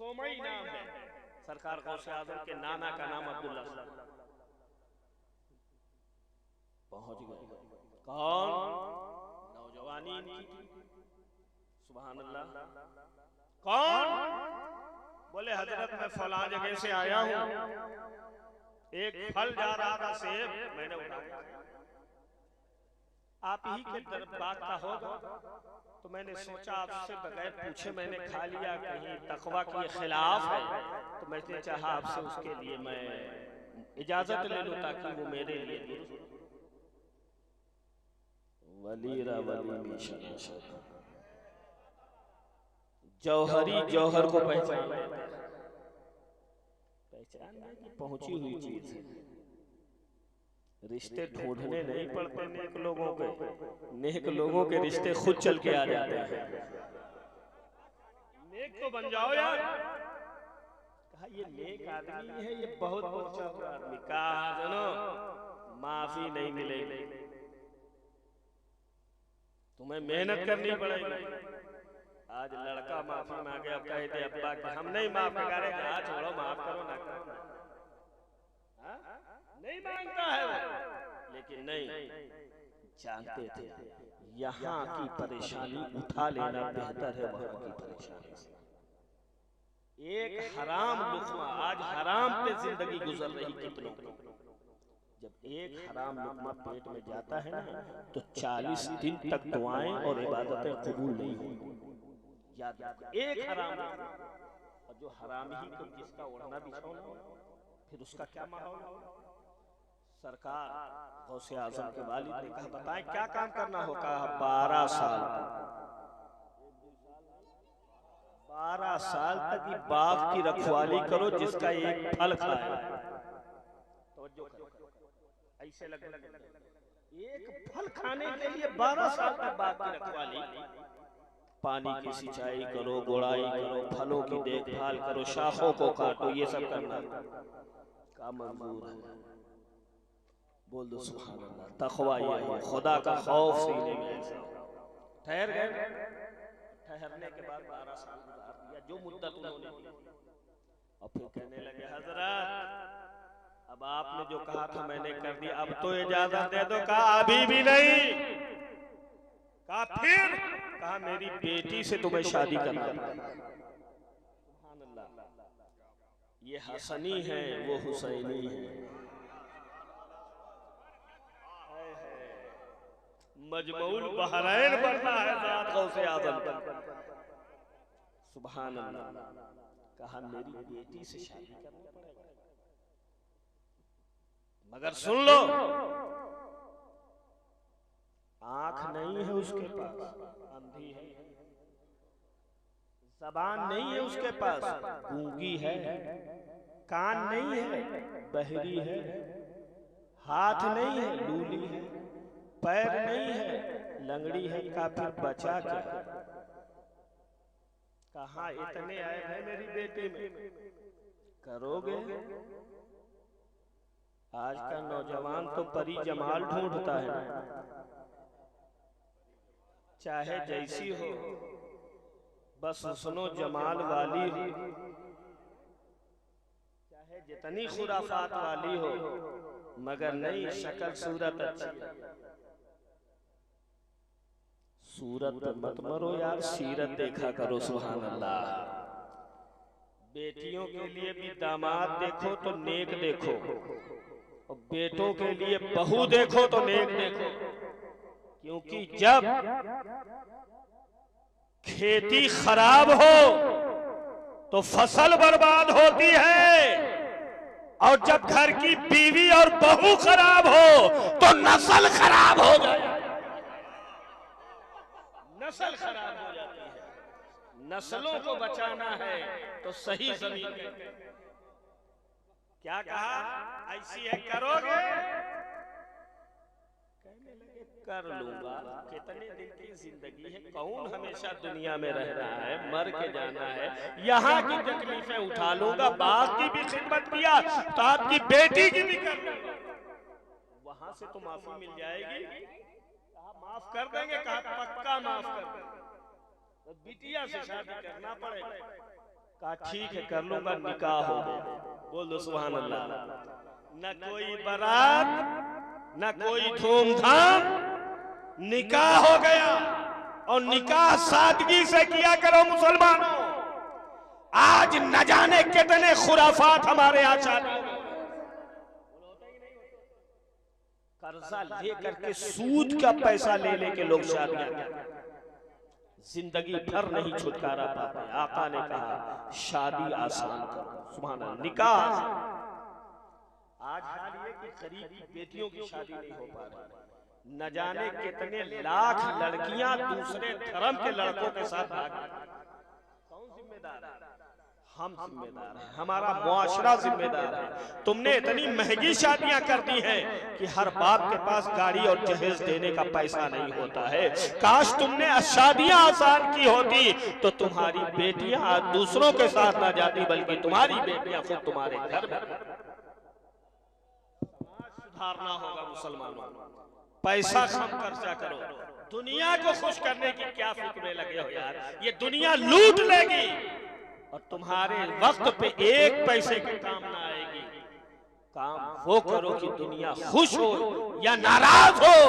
सोमई नाम है। सरकार गौसे आजम के नाना का नाम अब्दुल्ला। पहुंच गए। कौन? नौजवानी इनकी। सुभान अल्लाह। कौन? बोले हजरत मैं फलां जगह से आया हूं, एक फल जा रहा था सेब, मैंने उठाया, आप ही के दरबार का होगा, तो मैंने सोचा आपसे बगैर पूछे मैंने खा लिया, कहीं तकवा के खिलाफ है, तो मैंने चाहा आपसे उसके लिए मैं इजाजत ले लूं ताकि वो मेरे लिए दुरुस्त। वलीरा वली मिशन जौहरी जौहर को पहचान की पहुंची हुई चीज है। रिश्ते ढूंढने नहीं पड़ते नेक लोगों के, नेक लोगों के रिश्ते खुद चल के आ जाते हैं। नेक तो बन जाओ यार। कहा ये नेक आदमी है, ये बहुत अच्छा आदमी। कहा सुनो माफी नहीं मिलेगी, तुम्हें मेहनत करनी पड़ेगी। आज लड़का माफी मांगे, अब कहते अब्बा कि हम नहीं माफ करेंगे, छोड़ो माफ करो ना करो, नहीं मांगता है वो। लेकिन नहीं जानते थे यहाँ की परेशानी उठा लेना बेहतर है वहां की परेशानी से। एक हराम लुक़मा, आज हराम पे जिंदगी गुजर रही कितनों की। जब एक हराम लुक़मा पेट में जाता है ना, तो 40 दिन तक दुआएं और इबादतें कबूल नहीं होती। याद रखो, एक हराम, और जो हराम ही को जिसका ओढ़ना बिछौना हो, फिर उसका क्या माहौल होगा। सरकार गौसे आजम के वालिद ने कहा बताएं क्या काम करना होगा। 12 साल 12 साल तक ये बाग की रखवाली करो जिसका एक फल खाए। तवज्जो करो, ऐसे लग एक फल खाने के लिए 12 साल तक बाग की रखवाली। पानी की सिंचाई करो, गुड़ाई करो, फलों की देखभाल करो, शाखों को काटो, ये सब करना का मंजूर है। बोल दो सुभान अल्लाह। तक़वा ये है, खुदा का खौफ सीने में। ठहर गए, ठहरने के बाद 12 साल गुजार दिया जो मुद्दत उन्होंने दी, और फिर कहने लगे हजरत अब आपने जो कहा था मैंने कर दिया, अब तो इजाजत दे दो। कहा अभी भी नहीं। कहा फिर? कहा मेरी बेटी से तुम्हें शादी करना। सुभान अल्लाह। ये हसनी है, वो हुसैनी है। मजमऊल बहरैन बनना है ज़ात गौसे आज़म। सुभान अल्लाह। कहा मेरी बेटी से शादी करना पड़ेगा, मगर सुन लो आंख नहीं है उसके पास, अंधी है। ज़बान नहीं है उसके पास, गूंगी है। कान नहीं है, बहरी है। हाथ नहीं है, लूली है। पैर नहीं है, लंगड़ी है। का फिर बचा क्या? कहाँ इतने आए हैं मेरी बेटी में, करोगे? आज का नौजवान तो परी जमाल ढूंढता है ना, चाहे जैसी हो, बस सुनो जमाल वाली हो, चाहे जितनी खुराफात वाली हो, मगर नहीं शक्ल सूरत अच्छी। सूरत मत मरो यार, सीरत देखा करो। सुभान अल्लाह। बेटियों के लिए भी दामाद देखो तो नेक देखो, और बेटों के लिए बहू देखो तो नेक देखो। क्योंकि जब खेती खराब हो तो फसल बर्बाद होती है, और जब घर की बीवी और बहू खराब हो तो नस्ल खराब हो जाए। नस्ल खराब हो जाती है। नस्लों को बचाना है तो सही जमीन में। क्या कहा? ऐसी है करोगे? कहने लगे कर लूंगा। कितने दिन की जिंदगी है, कौन हमेशा दुनिया में रहना है, मर के जाना है। यहाँ की तकलीफें उठा लूंगा, बाप की भी खिदमत किया तो आपकी बेटी की भी कर लूंगा, वहां से तो माफी मिल जाएगी। माफ कर देंगे? कहा पक्का माफ कर देंगे, तो बिटिया से शादी करना पड़ेगा। कहा ठीक है कर लूंगा, निकाह हो गया। बोल दो सुभान अल्लाह। न कोई बारात न कोई धूमधाम, निकाह हो गया। और निकाह सादगी से किया करो मुसलमानों। आज न जाने कितने खुराफात हमारे यहाँ शादी, कर्जा ले करके सूद का पैसा ले लेके लोग शादियां करते, जिंदगी भर नहीं छुटकारा पाते। आका ने कहा शादी आसान करो, सुभान अल्लाह। निकाह आज हाल ये कि गरीब की बेटियों की शादी नहीं हो पा रही। न जाने कितने लाख लड़कियां दूसरे धर्म के लड़कों के साथ भाग रही। कौन जिम्मेदार है? हम जिम्मेदार हैं, हमारा मुआशरा जिम्मेदार है। तुमने इतनी महंगी शादियां कर दी हैं कि हर बाप के पास गाड़ी और जहेज देने का पैसा नहीं होता है। काश तुमने शादियां आसान की होती तो तुम्हारी बेटियां दूसरों के साथ ना जाती, बल्कि तुम्हारी बेटियां खुद तुम्हारे घर में। सुधारना होगा मुसलमानों, पैसा कम खर्चा करो। दुनिया को खुश करने की क्या फिक्र में लगे हो यार? ये दुनिया लूट लेगी और तुम्हारे वक्त पे एक पैसे के काम ना आएगी। काम वो करो कि दुनिया खुश हो या नाराज हो।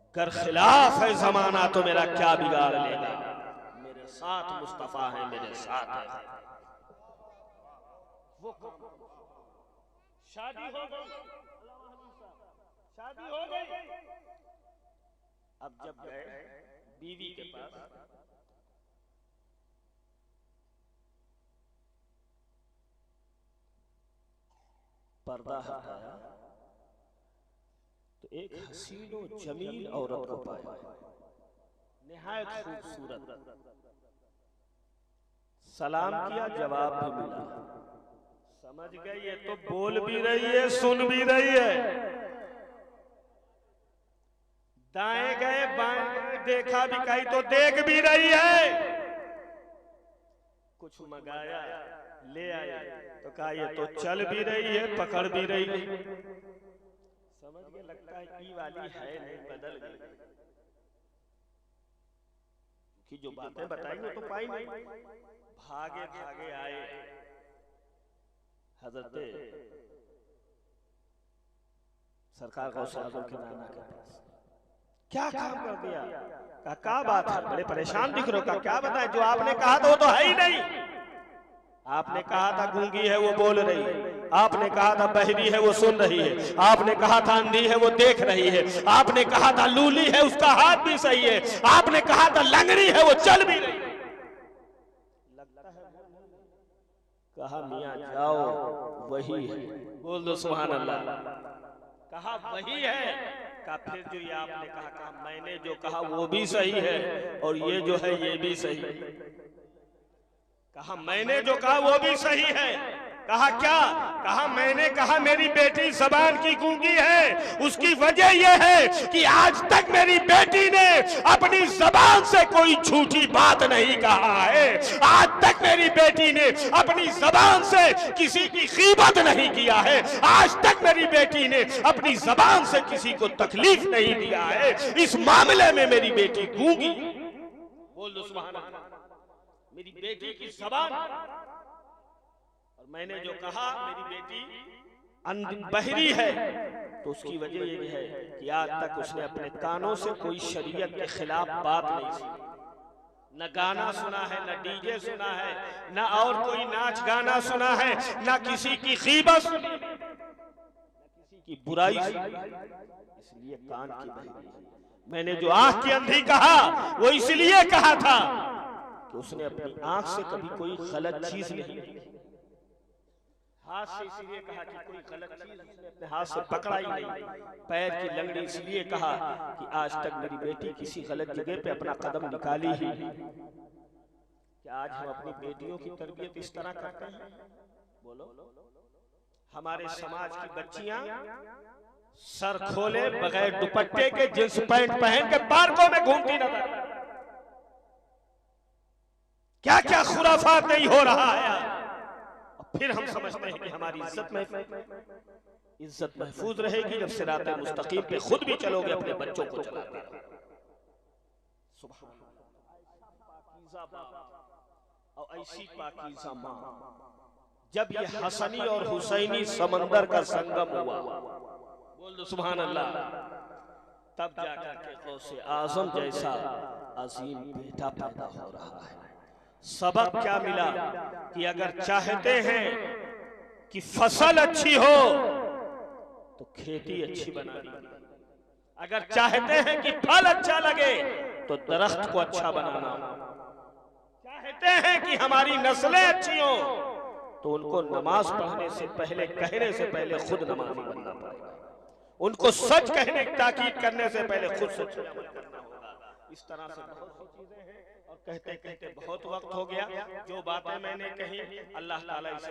अगर खिलाफ है जमाना तो मेरा क्या बिगाड़ लेगा? मेरे साथ मुस्तफा है, मेरे साथ है। वो शादी हो गई, शादी हो गई। अब जब गए बीवी के पास, पर्दा हटाया तो एक हसीनो जमील औरत को पाया, निहायत खूबसूरत। सलाम किया, जवाब भी मिला। समझ गई ये तो बोल भी रही है, सुन भी रही है। दाएं गए बाएं गए, देखा भी कहीं तो देख भी रही है। कुछ मंगाया, ले आया तो कहा ये तो चल भी रही है, पकड़ भी रही है। समझ के लगता है ई वाली है नहीं, बदल गई। कि जो बातें बताई वो तो पाई नहीं। भागे भागे आए हजरत सरकार गौसे आज़म के नाना के पास। क्या काम कर दिया? क्या बात है? बड़े परेशान दिख रहे हो। क्या बताएं? जो आपने कहा था वो तो है ही नहीं। आपने कहा था गूंगी है वो बोल रही है, आपने कहा था बहरी है वो सुन रही है, आपने कहा था अंधी है वो देख रही है, आपने कहा था लूली है उसका हाथ भी सही है, आपने कहा था लंगड़ी है वो चल भी रही है। लगता है कहा मियां जाओ वही है। बोल दो सुभान अल्लाह। कहा वही है। कहा फिर जो ये आपने कहा मैंने जो कहा वो भी सही है और ये जो है ये भी सही है। कहा मैंने जो कहा वो भी सही है। कहा क्या? कहा मैंने कहा मेरी बेटी जबान की गूंगी है, उसकी वजह यह है कि आज तक मेरी बेटी ने अपनी जबान से कोई झूठी बात नहीं कहा है। आज तक मेरी बेटी ने अपनी जबान से किसी की गीबत नहीं किया है। आज तक मेरी बेटी ने अपनी जबान से किसी को तकलीफ नहीं दिया है। इस मामले में मेरी बेटी गूंगी। बोल दो सुभान अल्लाह। मेरी बेटी की जबान, और मैंने जो कहा मेरी बेटी बहरी है तो उसकी वजह यह है कि आज तक उसने अपने कानों से कोई शरीयत के खिलाफ बात नहीं सुनी। न गाना सुना है, न डीजे सुना है, न और कोई नाच गाना सुना है, न किसी की गीबत सुनी, न किसी की बुराई सुनी। इसलिए कान की बहरी है। मैंने जो आंख की अंधी कहा वो इसलिए कहा था कि उसने अपनी आंख से कभी कोई गलत चीज नहीं देखी। हाथ से इसलिए कहा कि कोई गलत चीज उसने अपने हाथ से पकड़ा ही नहीं। पैर की लंगड़ी इसलिए कहा कि आज तक मेरी बेटी किसी गलत जगह पे अपना कदम निकाली ही नहीं। क्या आज हम अपनी बेटियों की तरबियत इस तरह करते हैं? बोलो। हमारे समाज की बच्चियां सर खोले बगैर दुपट्टे के जींस पैंट पहन के पार्कों में घूमती नजर। क्या क्या खुराफात नहीं हो रहा है। और फिर हम समझते हैं कि हमारी इज्जत महफूज रहेगी जब सिरात मुस्तकीम पे खुद भी चलोगे, अपने बच्चों को चलाते। और ऐसी पाकीज़ा माँ। जब ये हसनी और हुसैनी समंदर का संगम हुआ, बोल दो सुभान अल्लाह, तब जाकर के गौसे आजम जैसा अजीम बेटा पैदा हो रहा है। सबक क्या मिला कि अगर चाहते हैं कि फसल अच्छी हो तो खेती अच्छी बनानी, अगर चाहते हैं कि फल अच्छा लगे तो दरख्त को अच्छा बनाना, चाहते हैं कि हमारी नस्लें अच्छी हो तो उनको नमाज पढ़ने से पहले, कहने से पहले खुद नमाजी बनना पड़ेगा, उनको सच कहने की ताकीद करने से पहले खुद सच करना होगा। इस तरह से बहुत सी चीजें हैं और कहते कहते बहुत वक्त हो गया। जो बातें मैंने कही अल्लाह ताला इसे